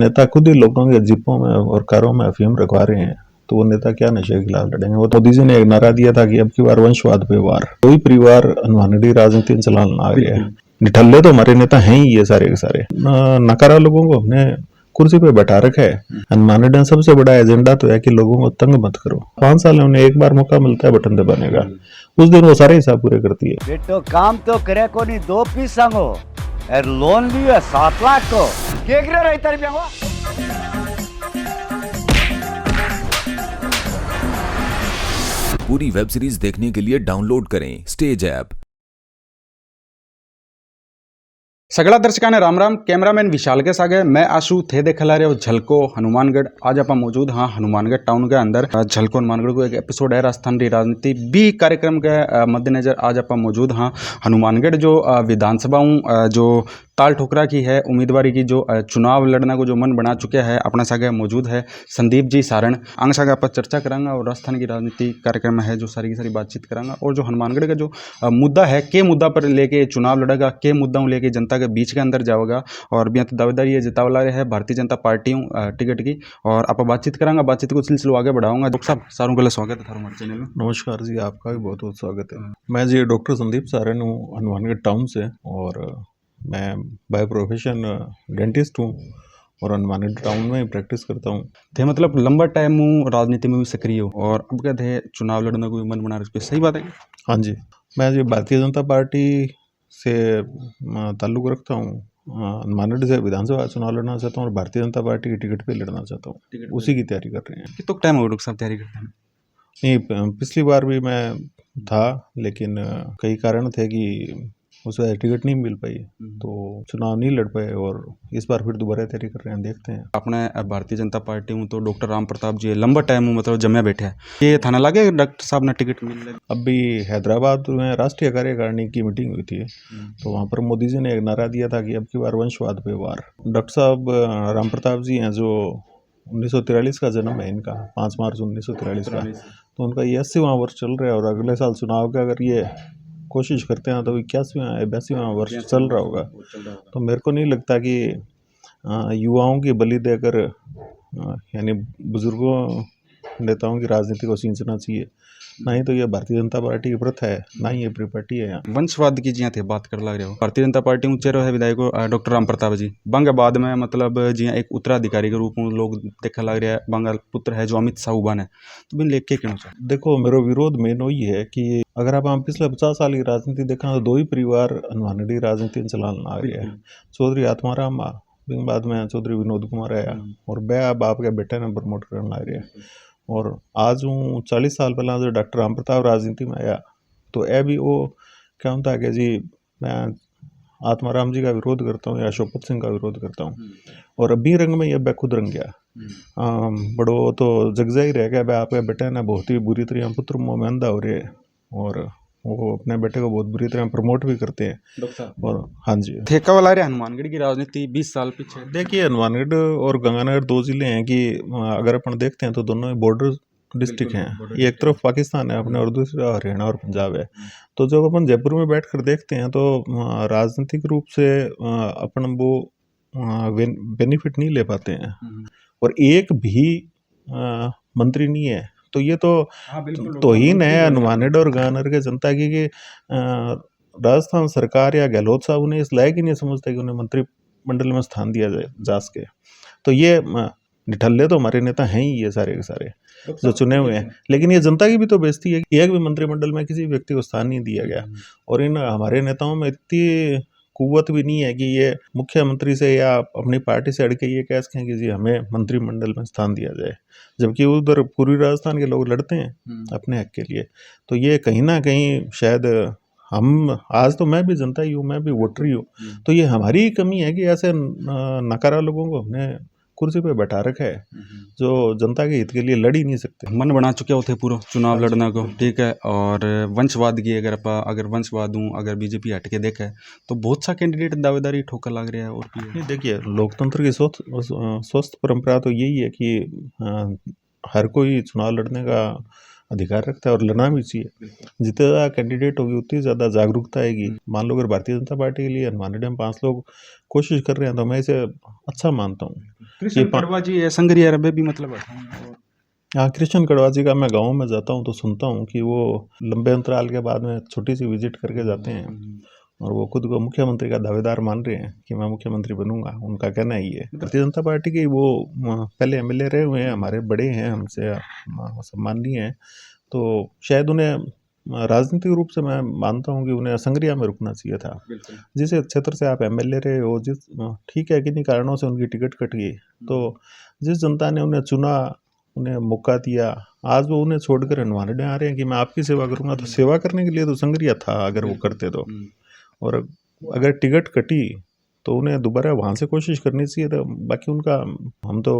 नेता खुद ही लोगों के जिपों में और कारों में अफीम रखवा रहे हैं, तो वो नेता क्या नशे के खिलाफ लड़ेंगे। वो मोदी जी ने एक नारा दिया था कि अब की बार वंशवाद पे वार, कोई परिवार अनवाणी राजनीति में चलाना आ गया है। निठल्ले तो हमारे नेता हैं ही ये सारे के सारे। नकारा लोगों को हमने कुर्सी पे बैठा रखा है। हनुमानगढ़ सबसे बड़ा एजेंडा तो है कि लोगों को तंग मत करो। 5 साल में उन्हें एक बार मौका मिलता है बटन दबाने का, उस दिन वो सारे हिसाब पूरे करती है। बेटो काम तो करे को नहीं 2 पीस संगो और लोन लियो 7 लाख को के करे रही तारी बेंगवा। पूरी वेब सीरीज देखने के लिए डाउनलोड करें स्टेज ऐप। सगळा दर्शकांना राम राम। कैमरामैन विशाल के सागे मैं आशु थे देख ला रहे हो झलको हनुमानगढ़। आज आप मौजूद हाँ हनुमानगढ़ टाउन के अंदर। झलको हनुमानगढ़ को एक एपिसोड है राजस्थान की राजनीति बी कार्यक्रम के मद्देनजर आज आप मौजूद हाँ हनुमानगढ़ जो विधानसभाओं जो ताल ठोकरा की है उम्मीदवारी की जो चुनाव लड़ने को जो मन बना चुके हैं अपना सागे मौजूद है संदीप जी सारण। आंग सागे आप चर्चा करांगा और राजस्थान की राजनीति कार्यक्रम है जो सारी की सारी बातचीत करांगा और जो हनुमानगढ़ का जो मुद्दा है के मुद्दा पर लेके चुनाव लड़ेगा, के मुद्दाओं लेके जनता के बीच के अंदर जाओगा और भी दावेदारी ये जतावला रहे है भारतीय जनता पार्टियों टिकट की और आप बातचीत करांगा। बातचीत को सिलसिलो आगे बढ़ाऊंगा। डॉक्टर साहब सारों के लिए स्वागत है हमारे चैनल में। नमस्कार जी, आपका भी बहुत बहुत स्वागत है। मैं जी डॉक्टर संदीप सारण हूँ हनुमानगढ़ टाउन से और मैं बाय प्रोफेशन डेंटिस्ट हूँ और हनुमानगढ़ टाउन में ही प्रैक्टिस करता हूँ। थे मतलब लंबा टाइम हूँ राजनीति में भी सक्रिय हो और अब क्या थे चुनाव लड़ने को भी मन बना रहे, सही बात है? हाँ जी, मैं जी भारतीय जनता पार्टी से ताल्लुक़ रखता हूँ। हनुमानगढ़ से विधानसभा चुनाव लड़ना चाहता हूँ और भारतीय जनता पार्टी की टिकट पे लड़ना चाहता हूँ। उसी की तैयारी कर रहे हैं। कितना टाइम हो डॉक्टर साहब तैयारी करते हैं? नहीं, पिछली बार भी मैं था लेकिन कई कारण थे कि उसे टिकट नहीं मिल पाई तो चुनाव नहीं लड़ पाए और इस बार फिर दोबारा तैयारी कर रहे हैं, देखते हैं। अपने भारतीय जनता पार्टी हूँ तो डॉक्टर राम प्रताप जी लंबा टाइम हूँ मतलब जमे बैठे हैं, ये थाना लगे डॉक्टर साहब ने टिकट मिल रहे? अभी हैदराबाद में राष्ट्रीय कार्यकारिणी की मीटिंग हुई थी तो वहाँ पर मोदी जी ने एक नारा दिया था कि अब की बार वंशवाद पे वार। डॉक्टर साहब राम प्रताप जी हैं जो 1943 का जन्म है इनका, 5 मार्च 1943 का, तो उनका ये 80वां वर्ष चल रहा है और अगले साल चुनाव का अगर ये कोशिश करते हैं तो 81वां वर्ष चल रहा होगा। तो मेरे को नहीं लगता कि युवाओं की बलि देकर यानी बुजुर्गों नेताओं की राजनीति को सींचना चाहिए। ना ही तो ये भारतीय जनता पार्टी की प्रथा है, ना ही ये परिपाटी है। यहाँ वंशवाद की जिया थे बात कर लग रहे हो। भारतीय जनता पार्टी ऊंचे रहे विधायक डॉक्टर राम प्रताप जी बंग बाद में मतलब जिया एक उत्तराधिकारी के रूप में लोग देखा लग रहा है। बंगाल पुत्र है जो अमित शाह बने, तो बिन लेख के क्यों? देखो मेरा विरोध मेन वही है कि अगर आप पिछले 50 साल की राजनीति देखा तो 2 ही परिवार हनुमानगढ़ राजनीति में चलाना आ गया है। चौधरी आत्माराम बाद में चौधरी विनोद कुमार आया और बै अब आपके बेटे ने प्रमोट करना आ गया। और आज हूँ 40 साल पहला जो डॉक्टर राम प्रताप राजनीति में आया तो ए भी वो क्या होता है कि जी मैं आत्माराम जी का विरोध करता हूँ या शोपत सिंह का विरोध करता हूँ और अभी रंग में यह खुद रंग गया। बड़ो तो जगजा ही रह गया। भाई आपके बेटे ने बहुत ही बुरी तरह पुत्र मुँह में अंधा हो रहे है और वो अपने बेटे को बहुत बुरी तरह प्रमोट भी करते हैं। और हाँ जी, ठेका वाला रहे हनुमानगढ़ की राजनीति 20 साल पीछे। देखिए हनुमानगढ़ और गंगानगर 2 जिले हैं कि अगर अपन देखते हैं तो दोनों बॉर्डर डिस्ट्रिक्ट हैं। ये एक तरफ पाकिस्तान है अपने और दूसरा हरियाणा और पंजाब है। तो जब अपन जयपुर में बैठकर देखते हैं तो राजनीतिक रूप से अपन वो बेनिफिट नहीं ले पाते हैं और एक भी मंत्री नहीं है। तो ये तो तौहीन है हनुमानगढ़ और गंगानगर के जनता की कि राजस्थान सरकार या गहलोत साहब उन्हें इस लायक ही नहीं समझते कि उन्हें मंत्रिमंडल में स्थान दिया जाए जा सके। तो ये निठल्ले तो हमारे नेता हैं ही ये सारे के सारे जो चुने हुए हैं, लेकिन ये जनता की भी तो बेइज्जती है कि एक भी मंत्रिमंडल में किसी व्यक्ति को स्थान नहीं दिया गया। और इन हमारे नेताओं में इतनी कुव्वत भी नहीं है कि ये मुख्यमंत्री से या अपनी पार्टी से अड़के ये कह सकें कि जी हमें मंत्रिमंडल में स्थान दिया जाए, जबकि उधर पूर्वी राजस्थान के लोग लड़ते हैं अपने हक के लिए। तो ये कहीं ना कहीं शायद हम आज तो मैं भी जनता ही हूँ, मैं भी वोटर ही हूँ, तो ये हमारी ही कमी है कि ऐसे नकारा लोगों को हमने कुर्सी पे बैठा रखा है जो जनता के हित के लिए लड़ ही नहीं सकते। मन बना चुके होते पूरा चुनाव लड़ने को, ठीक है। और वंशवाद की अगर वंशवाद हूँ अगर बीजेपी हट के देखे तो बहुत सा कैंडिडेट दावेदारी ठोकर लग रहा है। और नहीं देखिए लोकतंत्र की स्वस्थ परंपरा तो यही है कि हर कोई चुनाव लड़ने का अधिकार रखता है और लड़ना भी चाहिए। जितना ज़्यादा कैंडिडेट होगी उतनी ज़्यादा जागरूकता आएगी। मान लो अगर भारतीय जनता पार्टी के लिए हनुमानगढ़ में 5 लोग कोशिश कर रहे हैं तो मैं इसे अच्छा मानता हूँ। कृष्ण कड़वा जी संगरिया रबे भी मतलब हाँ, कृष्ण कड़वा जी का मैं गाँव में जाता हूँ तो सुनता हूँ कि वो लंबे अंतराल के बाद में छोटी सी विजिट करके जाते हैं और वो खुद को मुख्यमंत्री का दावेदार मान रहे हैं कि मैं मुख्यमंत्री बनूंगा। उनका कहना ही है। भारतीय जनता पार्टी के वो पहले एमएलए रहे हुए हैं, हमारे बड़े हैं, हमसे सम्माननीय हैं, तो शायद उन्हें राजनीतिक रूप से मैं मानता हूँ कि उन्हें संगरिया में रुकना चाहिए था। जिस क्षेत्र से आप एमएलए रहे हो, जिस ठीक है किन्हीं कारणों से उनकी टिकट कट गई, तो जिस जनता ने उन्हें चुना, उन्हें मौका दिया, आज वो उन्हें छोड़कर हनुमानगढ़ आ रहे हैं कि मैं आपकी सेवा करूंगा। तो सेवा करने के लिए तो संगरिया था अगर वो करते तो, और अगर टिकट कटी तो उन्हें दोबारा वहाँ से कोशिश करनी चाहिए। तो बाकी उनका हम तो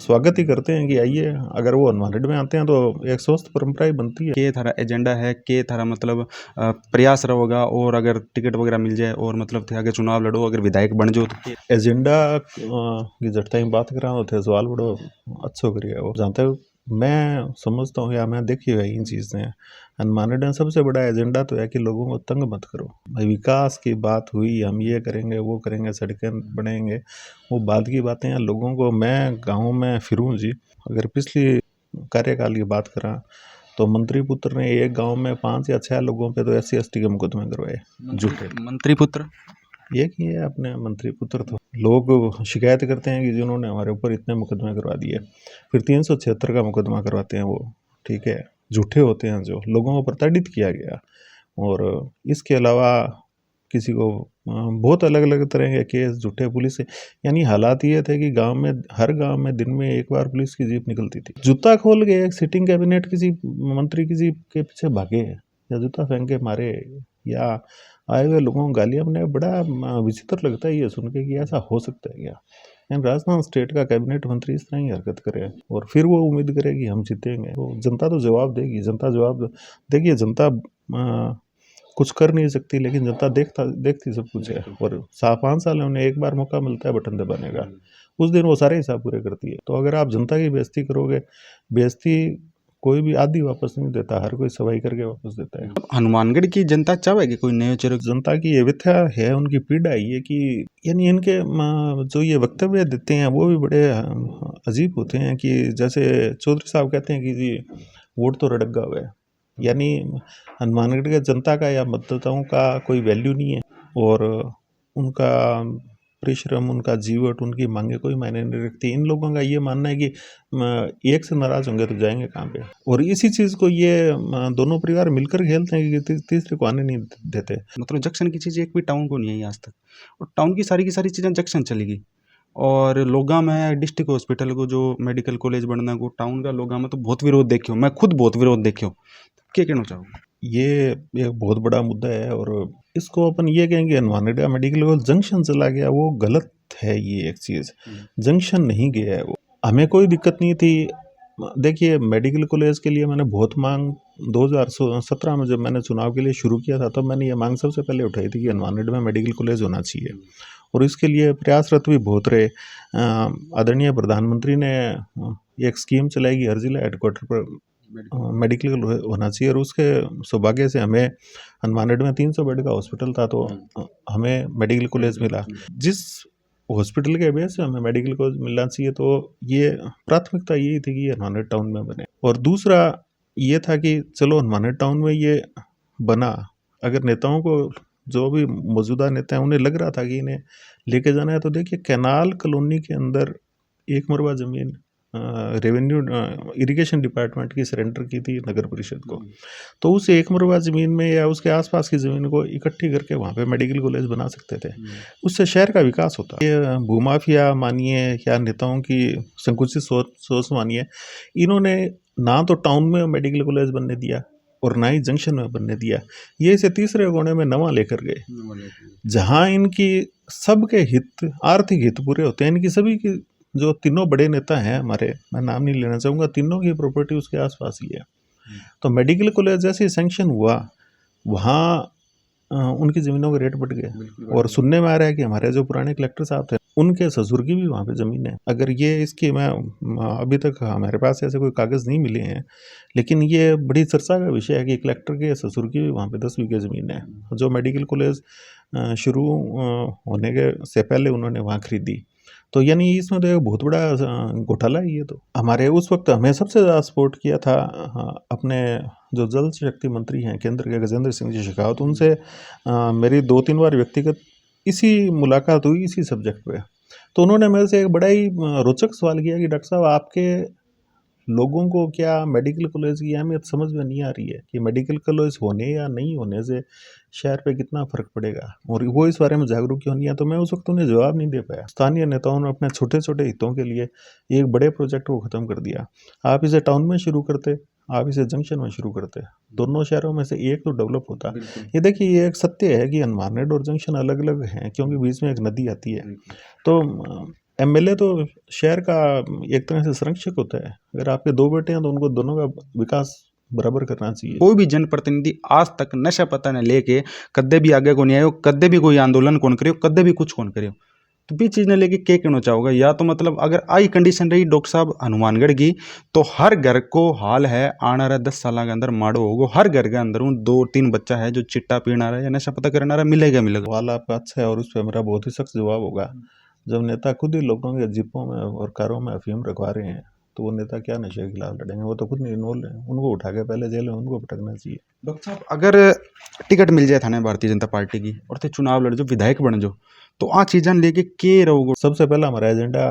स्वागत ही करते हैं कि आइए, अगर वो हनुमानगढ़ में आते हैं तो एक स्वस्थ परंपरा ही बनती है। के थारा एजेंडा है, के थारा मतलब प्रयास रहेगा, और अगर टिकट वगैरह मिल जाए और मतलब थे आगे चुनाव लड़ो, अगर विधायक बन जाओ तो एजेंडा की जटता ही बात करा थे सवाल बड़ो अच्छो करिए। और जहाँ तक मैं समझता हूँ या मैं देखी हुई इन चीज़ें, हनुमानगढ़ में सबसे बड़ा एजेंडा तो है कि लोगों को तंग मत करो। भाई विकास की बात हुई, हम ये करेंगे वो करेंगे, सड़कें बनेंगे, वो बाद की बातें हैं। लोगों को, मैं गाँव में फिरूँ जी, अगर पिछली कार्यकाल की बात करा तो मंत्री पुत्र ने एक गांव में 5 या 6 लोगों पे तो SC/ST के मुकदमे करवाए झूठे। मंत्री पुत्र एक ही है अपने मंत्री पुत्र। तो लोग शिकायत करते हैं कि जिन्होंने हमारे ऊपर इतने मुकदमे करवा दिए, फिर 376 का मुकदमा करवाते हैं वो, ठीक है, झूठे होते हैं, जो लोगों को प्रताड़ित किया गया। और इसके अलावा किसी को बहुत अलग अलग तरह के केस झूठे पुलिस से, यानी हालात ये थे कि गांव में, हर गांव में दिन में एक बार पुलिस की जीप निकलती थी। जूता खोल के एक सिटिंग कैबिनेट किसी मंत्री की जीप के पीछे भागे या जूता फेंक के मारे या आए हुए लोगों को गालियाँ बने, बड़ा विचित्र लगता है ये सुन के कि ऐसा हो सकता है क्या। यानी राजस्थान स्टेट का कैबिनेट मंत्री इस तरह ही हरकत करे और फिर वो उम्मीद करे कि हम जीतेंगे। तो जनता तो जवाब देगी, जनता जवाब देखिए, जनता कुछ कर नहीं सकती, लेकिन जनता देखती सब कुछ है। और 5 साल में उन्हें एक बार मौका मिलता है बटन दबाने का, उस दिन वो सारे हिसाब पूरे करती है। तो अगर आप जनता की बेइज्जती करोगे, बेइज्जती कोई भी आदि वापस नहीं देता, हर कोई सवाई करके वापस देता है। हनुमानगढ़ की जनता चाहेगी कोई नए चेहरे? जनता की ये व्यथा है, उनकी पीड़ा ये कि यानी इनके जो ये वक्तव्य देते हैं वो भी बड़े अजीब होते हैं। कि जैसे चौधरी साहब कहते हैं कि जी वोट तो रड़गा हुआ है, यानी हनुमानगढ़ के जनता का या मतदाताओं का कोई वैल्यू नहीं है और उनका परिश्रम, उनका जीवट, उनकी मांगे कोई मायने नहीं रखती। इन लोगों का ये मानना है कि एक से नाराज होंगे तो जाएंगे कहाँ पे। और इसी चीज़ को ये दोनों परिवार मिलकर खेलते हैं कि तीसरे को आने नहीं देते। मतलब जंक्शन की चीज़ एक भी टाउन को नहीं है आज तक, और टाउन की सारी चीज़ें जंक्शन चली गई। और लोगा में डिस्ट्रिक्ट हॉस्पिटल को जो मेडिकल कॉलेज बनना को टाउन का लोगा में तो बहुत विरोध देखियो, मैं खुद बहुत विरोध देखियो। क्या कहना चाहूँगा? ये एक बहुत बड़ा मुद्दा है और इसको अपन ये कहेंगे हनुमानगढ़ मेडिकल कॉलेज जंक्शन चला गया, वो गलत है। ये एक चीज़ जंक्शन नहीं गया है, वो हमें कोई दिक्कत नहीं थी। देखिए मेडिकल कॉलेज के लिए मैंने बहुत मांग 2017 में जब मैंने चुनाव के लिए शुरू किया था, तब मैंने ये मांग सबसे पहले उठाई थी कि हनुमानगढ़ में मेडिकल कॉलेज होना चाहिए और इसके लिए प्रयासरत भी बहुत रहे। आदरणीय प्रधानमंत्री ने एक स्कीम चलाई कि हर जिला हेडक्वार्टर पर मेडिकल होना चाहिए और उसके सौभाग्य से हमें हनुमानगढ़ में 300 बेड का हॉस्पिटल था तो हमें मेडिकल कॉलेज मिला। जिस हॉस्पिटल के बेस से हमें मेडिकल कॉलेज मिलना चाहिए, तो ये प्राथमिकता यही थी कि हनुमानगढ़ टाउन में बने। और दूसरा ये था कि चलो हनुमानगढ़ टाउन में ये बना, अगर नेताओं को, जो भी मौजूदा नेता हैं, उन्हें लग रहा था कि इन्हें लेके जाना है, तो देखिए कैनाल कॉलोनी के अंदर 1 मरबा ज़मीन रेवेन्यू इरिगेशन डिपार्टमेंट की सरेंडर की थी नगर परिषद को। तो उस 1 मरबा ज़मीन में या उसके आसपास की ज़मीन को इकट्ठी करके वहाँ पे मेडिकल कॉलेज बना सकते थे, उससे शहर का विकास होता। ये भूमाफिया मानिए या नेताओं की संकुचित सोच मानिए, इन्होंने ना तो टाउन में मेडिकल कॉलेज बनने दिया और ना ही जंक्शन में बनने दिया। ये इसे तीसरे कोने में नवा लेकर गए, जहाँ इनकी सबके हित, आर्थिक हित पूरे होते हैं। इनकी सभी की, जो तीनों बड़े नेता हैं हमारे, मैं नाम नहीं लेना चाहूँगा, तीनों की प्रॉपर्टी उसके आसपास ही है। तो मेडिकल कॉलेज जैसे सैंक्शन हुआ, वहाँ उनकी ज़मीनों के रेट बढ़ गए। और सुनने में आ रहा है कि हमारे जो पुराने कलेक्टर साहब थे, उनके ससुर की भी वहाँ पे ज़मीन है। अगर ये इसकी मैं अभी तक हमारे पास ऐसे कोई कागज़ नहीं मिले हैं, लेकिन ये बड़ी चर्चा का विषय है कि कलेक्टर के ससुर की भी वहाँ पे 10 बीघे ज़मीन है, जो मेडिकल कॉलेज शुरू होने के से पहले उन्होंने वहाँ खरीदी। तो यानी इसमें तो एक बहुत बड़ा घोटाला है ये तो। हमारे उस वक्त हमें सबसे ज़्यादा सपोर्ट किया था अपने जो जल शक्ति मंत्री हैं केंद्र के, गजेंद्र सिंह जी शेखावत, उनसे मेरी 2-3 बार व्यक्तिगत इसी मुलाकात हुई इसी सब्जेक्ट पे। तो उन्होंने मेरे से एक बड़ा ही रोचक सवाल किया कि डॉक्टर साहब, आपके लोगों को क्या मेडिकल कॉलेज की अहमियत समझ में नहीं आ रही है कि मेडिकल कॉलेज होने या नहीं होने से शहर पे कितना फ़र्क पड़ेगा, और वो इस बारे में जागरूक क्यों नहीं है। तो मैं उस वक्त उन्हें जवाब नहीं दे पाया। स्थानीय नेताओं ने अपने छोटे छोटे हितों के लिए एक बड़े प्रोजेक्ट को ख़त्म कर दिया। आप इसे टाउन में शुरू करते, आप इसे जंक्शन में शुरू करते, दोनों शहरों में से एक तो डेवलप होता। ये देखिए, ये एक सत्य है कि हनुमानगढ़ और जंक्शन अलग अलग हैं क्योंकि बीच में एक नदी आती है। तो एमएलए तो शहर का एक तरह से संरक्षक होता है। अगर आपके 2 बेटे हैं तो उनको दोनों का विकास बराबर करना चाहिए। कोई भी जनप्रतिनिधि आज तक नशा पता ने लेके कदे भी आगे को नहीं आयो, कदे भी कोई आंदोलन कौन करियो, कदे भी कुछ कौन करियो। तो भी चीज़ ने लेके के कहना चाहोगा, या तो मतलब अगर आई कंडीशन रही डॉक्टर साहब हनुमानगढ़ की, तो हर घर को हाल है आने रहा 10 साल के अंदर माड़ो होगा। हर घर के अंदर 2-3 बच्चा है जो चिट्टा पीना रहा है या नशा पता करना रहा, मिलेगा मिलेगा। सवाल आपका अच्छा है और उस पर मेरा बहुत ही सख्त जवाब होगा। जब नेता खुद ही लोगों के जिपों में और कारों में अफीम रखवा रहे हैं तो वो नेता क्या नशे के खिलाफ लड़ेंगे? वो तो खुद नहीं इन्वॉल्व है। उनको उठा के पहले जेल में उनको पटकना चाहिए। डॉक्टर साहब, अगर टिकट मिल जाए थाने भारतीय जनता पार्टी की और थे चुनाव लड़ जो विधायक बन जो, तो आ चीज़ां लेके के रहोगे? सबसे पहला हमारा एजेंडा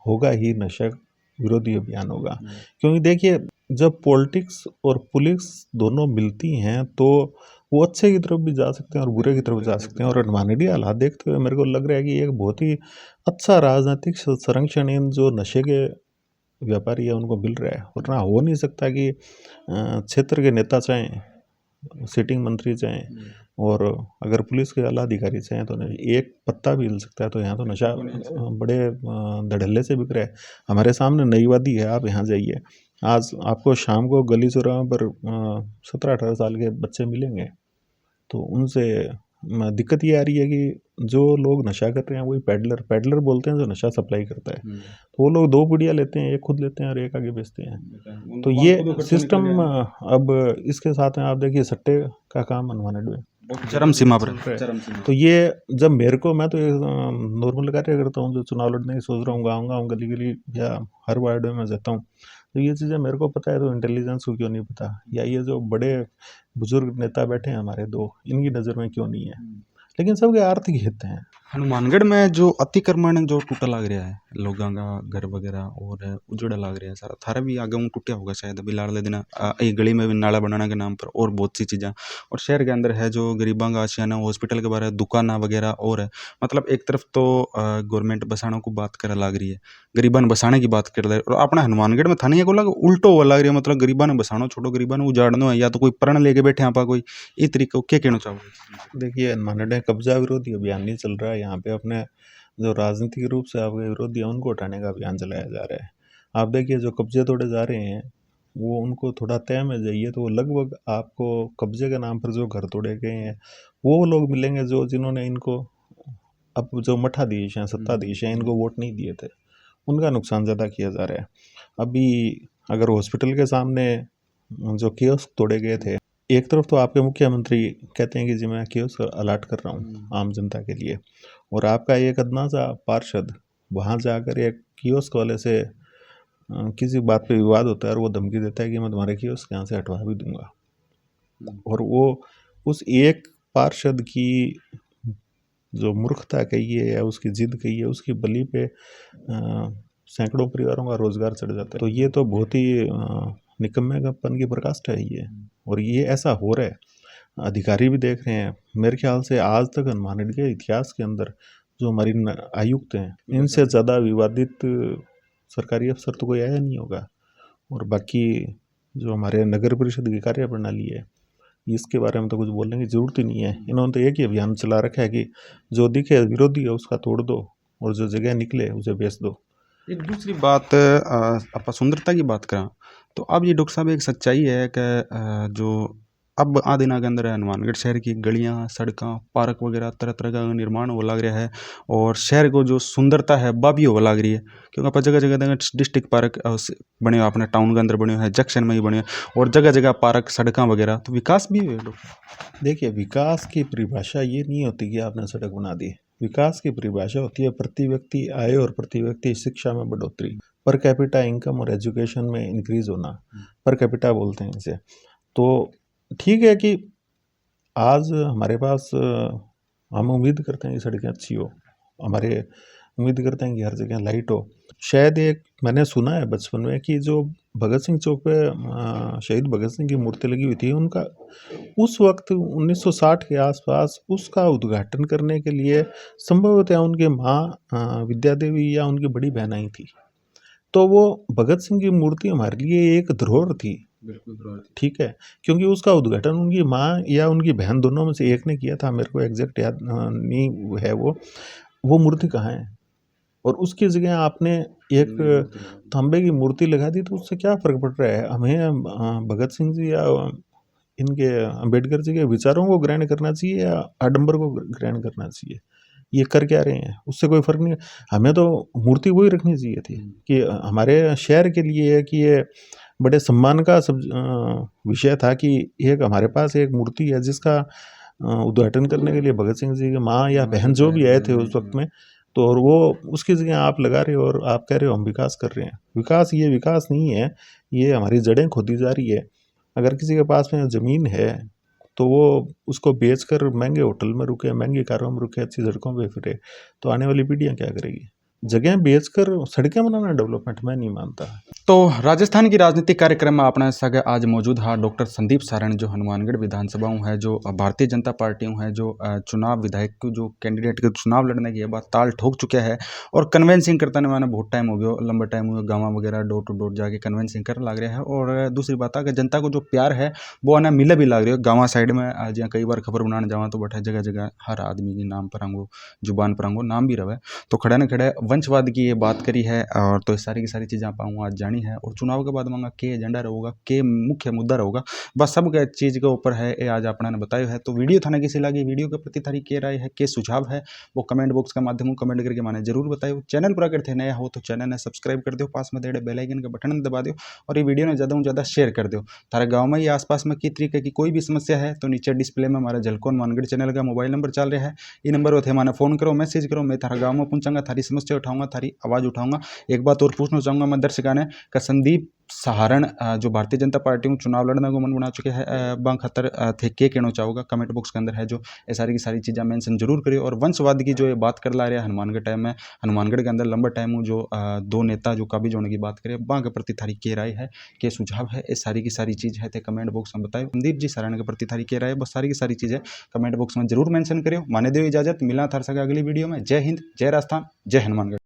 होगा ही नशा विरोधी अभियान होगा। क्योंकि देखिए, जब पॉलिटिक्स और पुलिस दोनों मिलती हैं तो वो अच्छे की तरफ भी जा सकते हैं और बुरे की तरफ जा सकते हैं। और हनुमानगढ़ हालात देखते हुए मेरे को लग रहा है कि एक बहुत ही अच्छा राजनीतिक संरक्षण इन जो नशे के व्यापारी है उनको मिल रहा है। वरना हो नहीं सकता कि क्षेत्र के नेता चाहें, सिटिंग मंत्री चाहें, और अगर पुलिस के आला अधिकारी चाहें तो एक पत्ता भी हिल सकता है। तो यहाँ तो नशा बड़े धड़ल्ले से बिक रहा है। हमारे सामने नई वादी है, आप यहाँ जाइए, आज आपको शाम को गली चौराहों पर 17-18 साल के बच्चे मिलेंगे। तो उनसे दिक्कत ये आ रही है कि जो लोग नशा कर रहे हैं वही पैडलर बोलते हैं जो नशा सप्लाई करता है। तो वो लोग 2 पुड़िया लेते हैं, एक खुद लेते हैं और एक आगे बेचते हैं। तो ये सिस्टम अब इसके साथ में आप देखिए सट्टे का काम हनुमानगढ़ में चरम सीमा पर। तो ये जब मेरे को, मैं तो नॉर्मल कार्य करता हूँ, जो चुनाव लड़ने की सोच रहा हूँ, गाँव गली गली या हर वार्ड में जाता हूँ, तो ये चीज़ें मेरे को पता है तो इंटेलिजेंस को क्यों नहीं पता? या ये जो बड़े बुजुर्ग नेता बैठे हैं हमारे 2, इनकी नज़र में क्यों नहीं है? लेकिन सबके आर्थिक हित हैं। हनुमानगढ़ में जो अतिक्रमण जो टूटा लग रहा है, लोगों का घर वगैरह और उजड़ा लग रहा है सारा, थारा भी आगे टूटा होगा शायद अभी लाड़ले दिन एक गली में भी नाला बनाने के नाम पर, और बहुत सी चीज़ें। और शहर के अंदर है जो गरीबों का आशियाना, हॉस्पिटल के बारे में दुकाना वगैरह, और है मतलब एक तरफ तो गवर्नमेंट बसाने को बात करे लग रही है, गरीबा ने बसाने की बात कर रही है, और अपने हनुमानगढ़ में थाने को लग उल्टो हुआ लग रही है। मतलब गरीबा ने बसाना छोड़ो, गरीबा ने उजाड़ना है, या तो कोई प्रण लेके बैठे आप कोई इस तरीके को क्या कहना चाहोगे? देखिए, हनुमानगढ़ कब्जा विरोधी अभियान नहीं चल रहा है। यहाँ पे अपने जो राजनीतिक रूप से आपके विरोधी हैं उनको हटाने का अभियान चलाया जा रहा है। आप देखिए, जो कब्जे तोड़े जा रहे हैं वो उनको थोड़ा तय में जाइए तो लगभग आपको कब्जे के नाम पर जो घर तोड़े गए हैं वो लोग मिलेंगे जो जिन्होंने इनको अब जो मठाधीश हैं, सत्ताधीश हैं, इनको वोट नहीं दिए थे, उनका नुकसान ज़्यादा किया जा रहा है। अभी अगर हॉस्पिटल के सामने जो कियोस्क तोड़े गए थे, एक तरफ तो आपके मुख्यमंत्री कहते हैं कि जी मैं कियोस्क अलाट कर रहा हूँ आम जनता के लिए, और आपका एक अदना सा पार्षद वहाँ जाकर एक कियोस्क वाले से किसी बात पे विवाद होता है और वो धमकी देता है कि मैं तुम्हारे कियोस्क यहाँ से हटवा भी दूंगा। और वो उस एक पार्षद की जो मूर्खता कहिए या उसकी जिद कहिए, उसकी बलि पे सैकड़ों परिवारों का रोजगार चढ़ जाता है। तो ये तो बहुत ही निकम्मेपन की प्रकाष्ठा है ये, और ये ऐसा हो रहा है, अधिकारी भी देख रहे हैं। मेरे ख्याल से आज तक हनुमानगढ़ के इतिहास के अंदर जो हमारी आयुक्त हैं, इनसे ज़्यादा विवादित सरकारी अफसर तो कोई आया नहीं होगा। और बाकी जो हमारे नगर परिषद की कार्य प्रणाली है, इसके बारे में तो कुछ बोलने की ज़रूरत ही नहीं है। इन्होंने तो एक ही अभियान चला रखा है कि जो दिखे विरोधी है उसका तोड़ दो, और जो जगह निकले उसे बेच दो। एक दूसरी बात, आप सुंदरता की बात करें तो अब ये डॉक्टर साहब एक सच्चाई है कि जो अब आ दिनों के अंदर हनुमानगढ़ शहर की गलियां, सड़कें, पार्क वगैरह तरह तरह का निर्माण हो लग रहा है और शहर को जो सुंदरता है वह भी हो लग रही है, क्योंकि आप जगह जगह डिस्ट्रिक्ट पार्क बने हुए अपने टाउन के अंदर बने हुए हैं, जंक्शन में ही बने हुए और जगह जगह पार्क, सड़कें वगैरह, तो विकास भी हुए डॉक्टर। देखिए, विकास की परिभाषा ये नहीं होती कि आपने सड़क बना दी। विकास की परिभाषा होती है प्रति व्यक्ति आय और प्रति व्यक्ति शिक्षा में बढ़ोतरी, पर कैपिटा इनकम और एजुकेशन में इंक्रीज होना, पर कैपिटा बोलते हैं इसे। तो ठीक है कि आज हमारे पास हम उम्मीद करते हैं कि सड़कें अच्छी हो, हमारे उम्मीद करते हैं कि हर जगह लाइट हो। शायद एक मैंने सुना है बचपन में कि जो भगत सिंह चौक पे शहीद भगत सिंह की मूर्ति लगी हुई थी, उनका उस वक्त 1960 के आसपास उसका उद्घाटन करने के लिए संभवतः उनके माँ विद्या देवी या उनकी बड़ी बहन आई थी। तो वो भगत सिंह की मूर्ति हमारे लिए एक धरोहर थी, बिल्कुल ठीक है, क्योंकि उसका उद्घाटन उनकी माँ या उनकी बहन दोनों में से एक ने किया था। मेरे को एग्जैक्ट याद नहीं है वो मूर्ति कहाँ है। और उसकी जगह आपने एक तांबे की मूर्ति लगा दी, तो उससे क्या फर्क पड़ रहा है। हमें भगत सिंह जी या इनके अंबेडकर जी के विचारों को ग्रहण करना चाहिए या आडंबर को ग्रहण करना चाहिए। ये कर क्या रहे हैं उससे कोई फर्क नहीं। हमें तो मूर्ति वही रखनी चाहिए थी कि हमारे शहर के लिए है कि ये बड़े सम्मान का विषय था कि एक हमारे पास एक मूर्ति है जिसका उद्घाटन करने के लिए भगत सिंह जी की माँ या बहन जो भी आए थे उस वक्त में, तो और वो उसकी जगह आप लगा रहे हो और आप कह रहे हो हम विकास कर रहे हैं। ये विकास नहीं है, ये हमारी जड़ें खोदी जा रही है। अगर किसी के पास में ज़मीन है तो वो उसको बेचकर महंगे होटल में रुके, महंगी कारों में रुके, अच्छी सड़कों पे फिरे, तो आने वाली पीढ़ियाँ क्या करेगी। जगह बेचकर सड़कें बनाना डेवलपमेंट मैं नहीं मानता। तो राजस्थान की राजनीतिक कार्यक्रम में अपने संगे आज मौजूद हाँ डॉक्टर संदीप सारण, जो हनुमानगढ़ विधानसभा है, जो भारतीय जनता पार्टी है, जो चुनाव विधायक को जो कैंडिडेट के चुनाव लड़ने की बात ताल ठोक चुके हैं और कन्वेंसिंग करता नहीं, मैंने बहुत टाइम हो गया, लंबा टाइम हो गया, गाँव वगैरह डोर टू डोर जाके कन्वेंसिंग कर लग रहा है। और दूसरी बात है कि जनता को जो प्यार है वो आना मिले भी लग रही है। गाँव साइड में जहाँ कई बार खबर बनाने जावा तो बैठा जगह जगह हर आदमी के नाम पर आंगो, जुबान पर आंगो नाम भी रहे, तो खड़े न खड़े वंशवाद की ये बात करी है। और तो सारी की सारी चीज़ें आप आज जानी है और चुनाव के बाद मांगा के एजेंडा रहेगा, के मुख्य मुद्दा रहेगा, बस सब के चीज़ के ऊपर है ये आज अपना ने बताया है। तो वीडियो थाने किसी लगी, वीडियो के प्रति थारी के राय है, के सुझाव है, वो कमेंट बॉक्स के माध्यम कमेंट करके माने जरूर बताओ। चैनल पर अगर थे नया हो तो चैनल ने सब्सक्राइब कर दो, पास में देड़े बेल आइकन का बटन दबा दो और ये वीडियो ने ज़्यादा से ज़्यादा शेयर कर दो। तारे गाँव में या आसपास में किस तरीके की कोई भी समस्या है तो नीचे डिस्प्ले में हमारा झलको हनुमानगढ़ चैनल का मोबाइल नंबर चल रहा है, ये नंबर होते हमारे फ़ोन करो, मैसेज करो, मैं थारा गाँव में पहुँचाऊंगा, थारी समस्या उठाऊंगा, थारी आवाज़ उठाऊंगा। एक बात और पूछना चाहूँगा मैं दर्शकाने का, संदीप सहारण जो भारतीय जनता पार्टी में चुनाव लड़ने को मन बना चुके हैं, बांग खतर थे के कहना चाहूँगा, कमेंट बॉक्स के अंदर है जो ये सारी की सारी चीज़ें मेंशन जरूर करिए। और वंशवाद की जो ये बात कर ला रहे हैं हनुमानगढ़ टाइम में, हनुमानगढ़ के अंदर लंबा टाइम जो दो नेता जो काबिज होने की बात करें, बांग के प्रति थारी के राय है, के सुझाव है, ये सारी की सारी चीज़ है तो कमेंट बॉक्स में बताए। संदीप जी सहारण के प्रति थारी के राय बस सारी की सारी चीज़ें कमेंट बॉक्स में जरूर मेंशन करियो। माने दो इजाजत, मिला थार सके अगली वीडियो में। जय हिंद, जय राजस्थान, जय हनुमानगढ़।